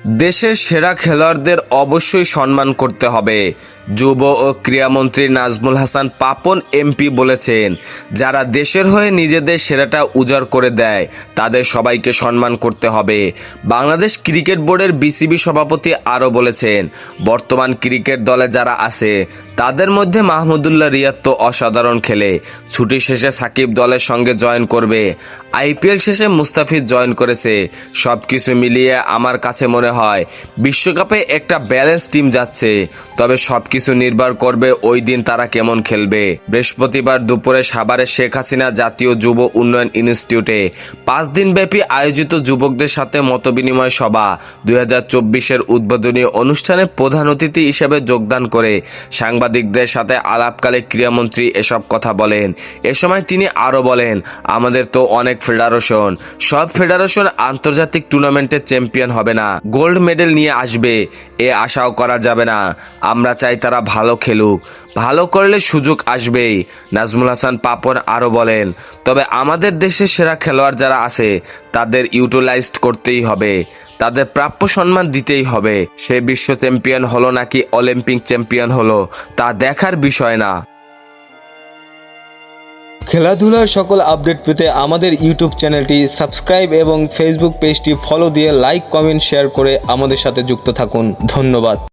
দেশের সেরা খেলোয়াড়দের অবশ্যই সম্মান করতে হবে। যুব ও ক্রীড়ামন্ত্রী নাজমুল হাসান পাপন এমপি বলেছেন, যারা দেশের হয়ে নিজেদের সেরাটা উজাড় করে দেয় তাদের সবাইকে সম্মান করতে হবে। বাংলাদেশ ক্রিকেট বোর্ডের বিসিবি সভাপতি আরও বলেছেন, বর্তমান ক্রিকেট দলে যারা আছে তাদের মধ্যে মাহমুদুল্লাহ রিয়াদ তো অসাধারণ খেলে, ছুটি শেষে সাকিব দলের সঙ্গে জয়েন করবে, আইপিএল শেষে মুস্তাফিজ জয়েন করেছে। সব কিছু মিলিয়ে আমার কাছে মনে হয় বিশ্বকাপে একটা ব্যালেন্স টিম যাচ্ছে, তবে সব কিছু নির্ভর করবে ওই দিন তারা কেমন খেলবে। বৃহস্পতিবার দুপুরে সাভারে শেখ হাসিনা জাতীয় যুব উন্নয়ন ইনস্টিটিউটে 5 দিনব্যাপী আয়োজিত যুবকদের সাথে মতবিনিময় সভা 2024-এর উদ্বোধনী অনুষ্ঠানে প্রধান অতিথি হিসেবে যোগদান করে সাংবাদিকদের সাথে আলাপকালে ক্রীড়ামন্ত্রী এসব কথা বলেন। এ সময় তিনি আরও বলেন, আমাদের তো অনেক ফেডারেশন, সব ফেডারেশন আন্তর্জাতিক টুর্নামেন্টের চ্যাম্পিয়ন হবে না, গোল্ড মেডেল নিয়ে আসবে এ আশাও করা যাবে না। আমরা চাই তারা ভালো খেলুক, ভালো করলে সুযোগ আসবেই। নাজমুল হাসান পাপন আরও বলেন, তবে আমাদের দেশের সেরা খেলোয়াড় যারা আছে তাদের ইউটিলাইজড করতেই হবে, তাদের প্রাপ্য সম্মান দিতেই হবে। সে বিশ্ব চ্যাম্পিয়ন হলো নাকি অলিম্পিক চ্যাম্পিয়ন হলো তা দেখার বিষয় না। খেলাধুলার সকল আপডেট পেতে আমাদের ইউটিউব চ্যানেলটি সাবস্ক্রাইব এবং ফেসবুক পেজটি ফলো দিয়ে লাইক, কমেন্ট, শেয়ার করে আমাদের সাথে যুক্ত থাকুন। ধন্যবাদ।